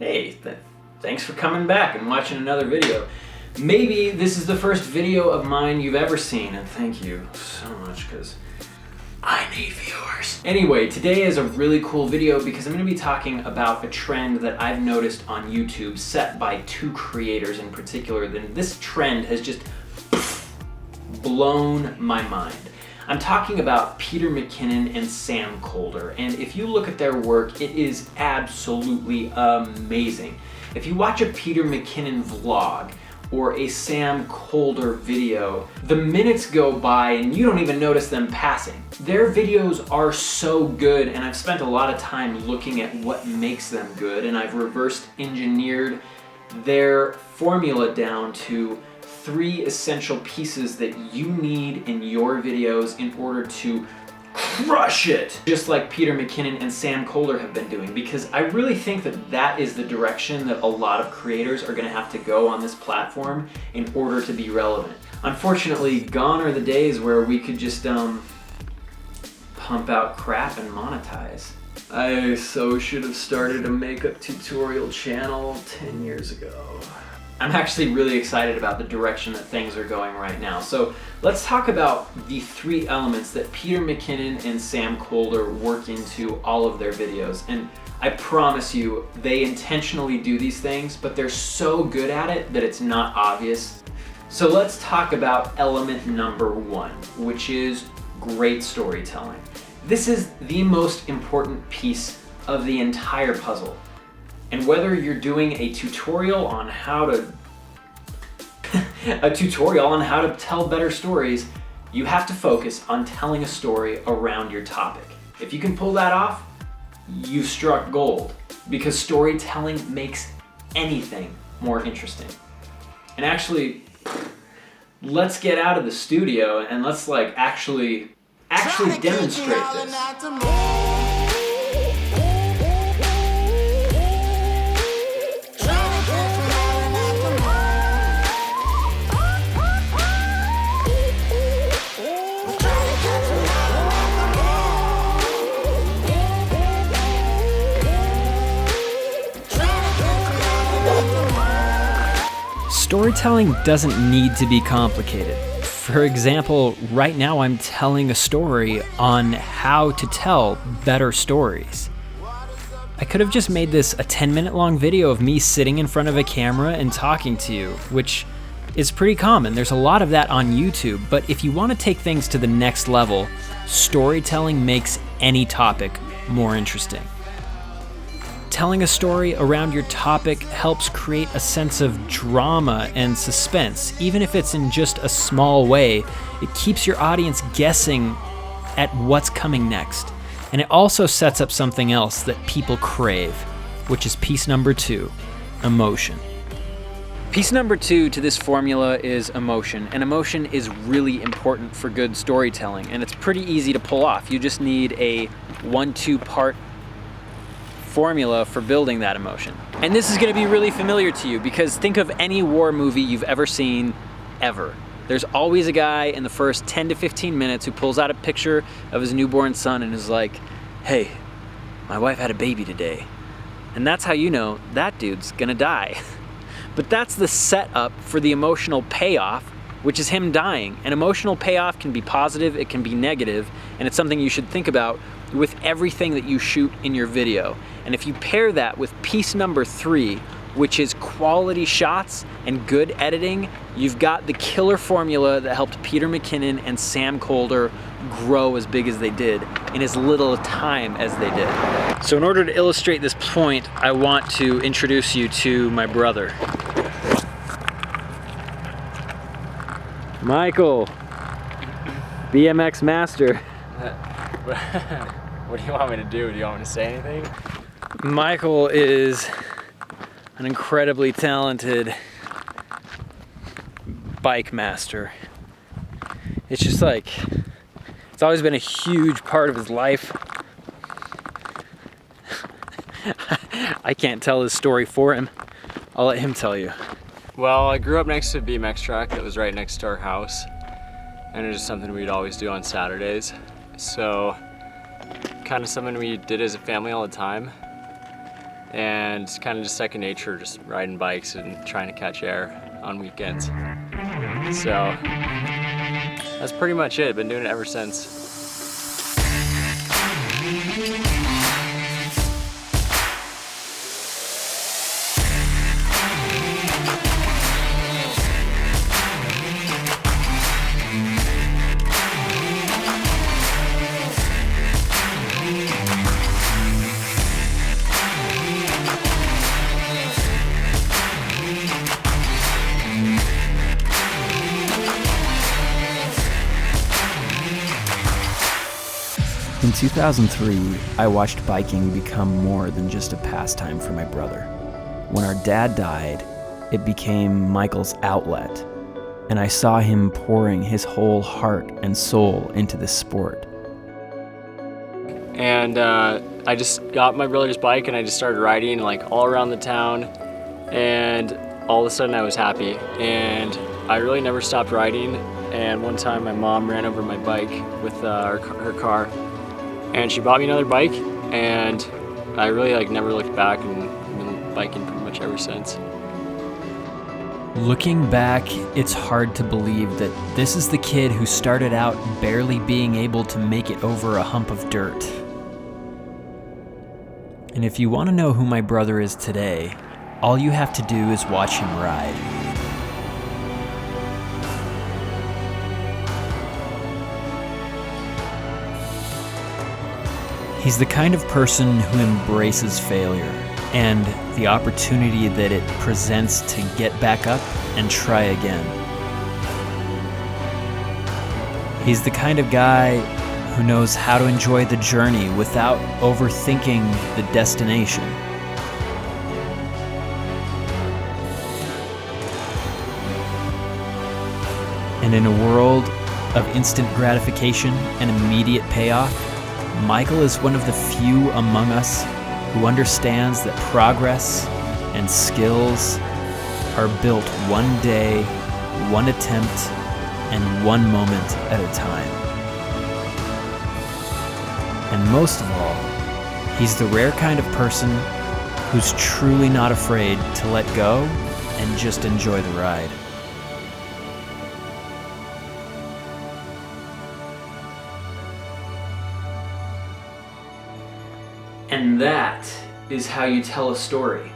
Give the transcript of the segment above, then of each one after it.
Hey, thanks for coming back and watching another video. Maybe this is the first video of mine you've ever seen, and thank you so much because I need viewers. Anyway, today is a really cool video because I'm going to be talking about a trend that I've noticed on YouTube set by two creators in particular. Then this trend has just blown my mind. I'm talking about Peter McKinnon and Sam Kolder, and if you look at their work, it is absolutely amazing. If you watch a Peter McKinnon vlog or a Sam Kolder video, the minutes go by and you don't even notice them passing. Their videos are so good, and I've spent a lot of time looking at what makes them good, and I've reversed engineered their formula down to 3 essential pieces that you need in your videos in order to crush it, just like Peter McKinnon and Sam Kolder have been doing, because I really think that that is the direction that a lot of creators are going to have to go on this platform in order to be relevant. Unfortunately, gone are the days where we could just pump out crap and monetize. I so should have started a makeup tutorial channel 10 years ago. I'm actually really excited about the direction that things are going right now. So let's talk about the 3 elements that Peter McKinnon and Sam Kolder work into all of their videos. And I promise you, they intentionally do these things, but they're so good at it that it's not obvious. So let's talk about element number 1, which is great storytelling. This is the most important piece of the entire puzzle. And whether you're doing a tutorial on how to tell better stories, you have to focus on telling a story around your topic. If you can pull that off, you've struck gold, because storytelling makes anything more interesting. And actually, let's get out of the studio and let's actually demonstrate this. Storytelling doesn't need to be complicated. For example, right now I'm telling a story on how to tell better stories. I could have just made this a 10-minute long video of me sitting in front of a camera and talking to you, which is pretty common. There's a lot of that on YouTube, but if you want to take things to the next level, storytelling makes any topic more interesting. Telling a story around your topic helps create a sense of drama and suspense. Even if it's in just a small way, it keeps your audience guessing at what's coming next. And it also sets up something else that people crave, which is piece number 2, emotion. Piece number 2 to this formula is emotion, and emotion is really important for good storytelling, and it's pretty easy to pull off. You just need a 1-2 part formula for building that emotion. And this is going to be really familiar to you, because think of any war movie you've ever seen, ever. There's always a guy in the first 10 to 15 minutes who pulls out a picture of his newborn son and is like, hey, my wife had a baby today. And that's how you know that dude's gonna die. But that's the setup for the emotional payoff, which is him dying. An emotional payoff can be positive, it can be negative, and it's something you should think about with everything that you shoot in your video. And if you pair that with piece number 3, which is quality shots and good editing, you've got the killer formula that helped Peter McKinnon and Sam Kolder grow as big as they did in as little time as they did. So in order to illustrate this point, I want to introduce you to my brother. Michael, BMX master. What do you want me to do? Do you want me to say anything? Michael is an incredibly talented bike master. It's just it's always been a huge part of his life. I can't tell his story for him. I'll let him tell you. Well, I grew up next to a BMX track that was right next to our house, and it was just something we'd always do on Saturdays. So, kind of something we did as a family all the time. and it's kind of just second nature, just riding bikes and trying to catch air on weekends. So that's pretty much it. Been doing it ever since. In 2003, I watched biking become more than just a pastime for my brother. When our dad died, it became Michael's outlet, and I saw him pouring his whole heart and soul into this sport. And I just got my brother's bike and I just started riding like all around the town, and all of a sudden I was happy, and I really never stopped riding. And one time my mom ran over my bike with her car, and she bought me another bike, and I really like never looked back, and I've been biking pretty much ever since. Looking back, it's hard to believe that this is the kid who started out barely being able to make it over a hump of dirt. And if you want to know who my brother is today, all you have to do is watch him ride. He's the kind of person who embraces failure and the opportunity that it presents to get back up and try again. He's the kind of guy who knows how to enjoy the journey without overthinking the destination. And in a world of instant gratification and immediate payoff, Michael is one of the few among us who understands that progress and skills are built one day, one attempt, and one moment at a time. And most of all, he's the rare kind of person who's truly not afraid to let go and just enjoy the ride. And that is how you tell a story.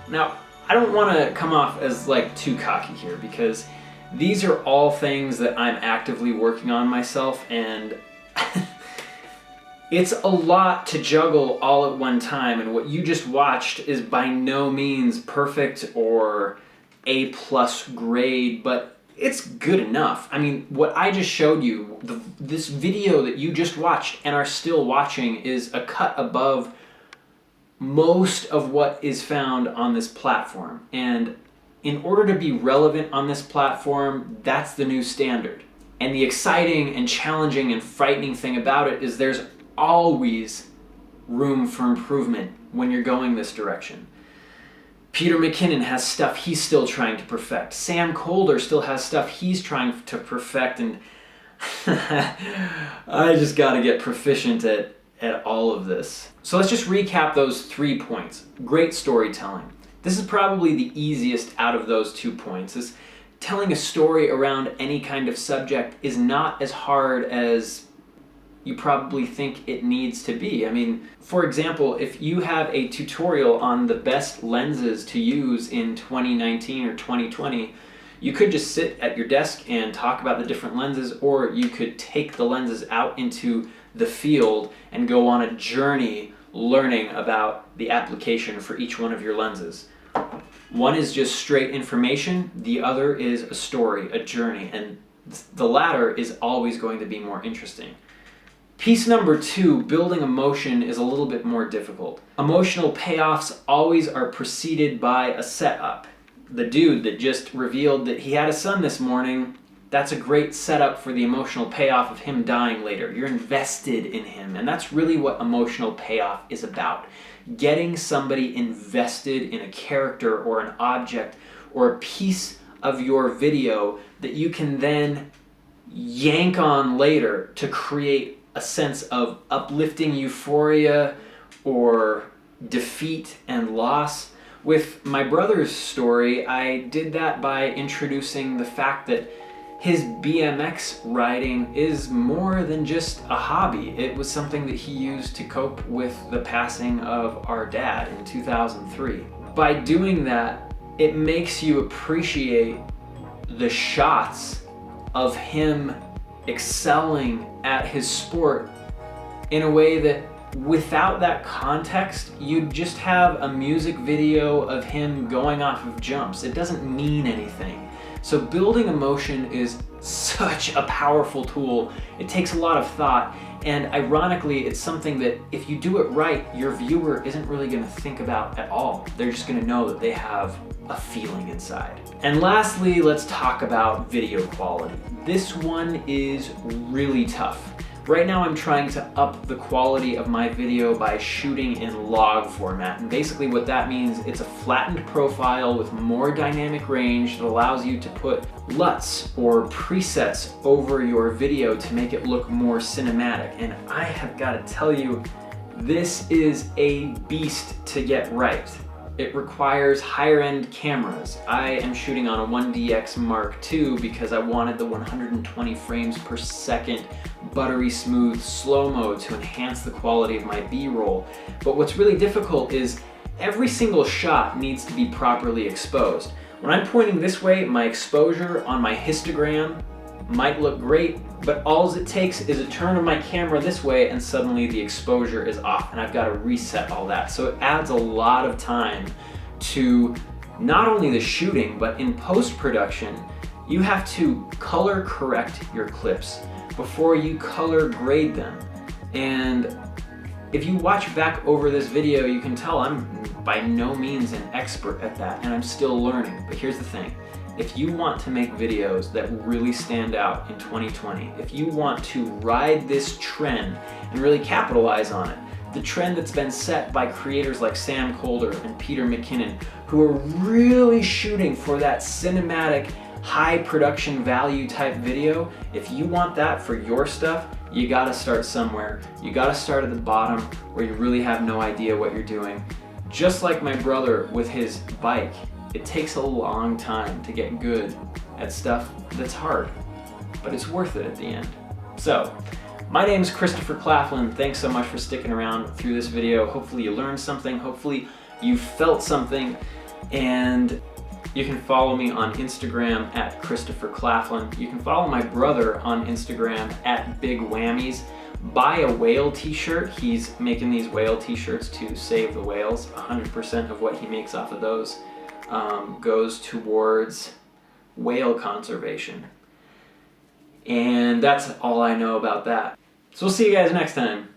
Now, I don't want to come off as like too cocky here, because these are all things that I'm actively working on myself, and it's a lot to juggle all at one time, and what you just watched is by no means perfect or A+ grade, but it's good enough. I mean, what I just showed you, this video that you just watched and are still watching, is a cut above most of what is found on this platform. And in order to be relevant on this platform, that's the new standard. And the exciting and challenging and frightening thing about it is there's always room for improvement when you're going this direction. Peter McKinnon has stuff he's still trying to perfect. Sam Kolder still has stuff he's trying to perfect, and I just got to get proficient at all of this. So let's just recap those 3 points. Great storytelling. This is probably the easiest out of those 2 points. Is telling a story around any kind of subject is not as hard as you probably think it needs to be. I mean, for example, if you have a tutorial on the best lenses to use in 2019 or 2020, you could just sit at your desk and talk about the different lenses, or you could take the lenses out into the field and go on a journey learning about the application for each one of your lenses. One is just straight information, the other is a story, a journey, and the latter is always going to be more interesting. Piece number 2, building emotion, is a little bit more difficult. Emotional payoffs always are preceded by a setup. The dude that just revealed that he had a son this morning, that's a great setup for the emotional payoff of him dying later. You're invested in him, and that's really what emotional payoff is about. Getting somebody invested in a character or an object or a piece of your video that you can then yank on later to create a sense of uplifting euphoria or defeat and loss. With my brother's story, I did that by introducing the fact that his BMX riding is more than just a hobby. It was something that he used to cope with the passing of our dad in 2003. By doing that, it makes you appreciate the shots of him excelling at his sport in a way that without that context, you'd just have a music video of him going off of jumps. It doesn't mean anything. So building emotion is such a powerful tool. It takes a lot of thought, and ironically, it's something that if you do it right, your viewer isn't really gonna think about at all. They're just gonna know that they have a feeling inside. And lastly, let's talk about video quality. This one is really tough. Right now I'm trying to up the quality of my video by shooting in log format. And basically what that means, it's a flattened profile with more dynamic range that allows you to put LUTs or presets over your video to make it look more cinematic. And I have got to tell you, this is a beast to get right. It requires higher end cameras. I am shooting on a 1DX Mark II because I wanted the 120 frames per second buttery smooth slow-mo to enhance the quality of my B-roll. But what's really difficult is every single shot needs to be properly exposed. When I'm pointing this way, my exposure on my histogram might look great, but all it takes is a turn of my camera this way and suddenly the exposure is off and I've got to reset all that. So it adds a lot of time to not only the shooting, but in post-production, you have to color correct your clips before you color grade them. And if you watch back over this video, you can tell I'm by no means an expert at that, and I'm still learning. But here's the thing. If you want to make videos that really stand out in 2020, if you want to ride this trend and really capitalize on it, the trend that's been set by creators like Sam Kolder and Peter McKinnon, who are really shooting for that cinematic, high production value type video, if you want that for your stuff, you gotta start somewhere. You gotta start at the bottom where you really have no idea what you're doing. Just like my brother with his bike, it takes a long time to get good at stuff that's hard, but it's worth it at the end. So, my name's Christopher Claflin. Thanks so much for sticking around through this video. Hopefully you learned something, hopefully you felt something, and you can follow me on Instagram at Christopher Claflin. You can follow my brother on Instagram at Big Whammies. Buy a whale t-shirt. He's making these whale t-shirts to save the whales. 100% of what he makes off of those goes towards whale conservation. And that's all I know about that. So we'll see you guys next time.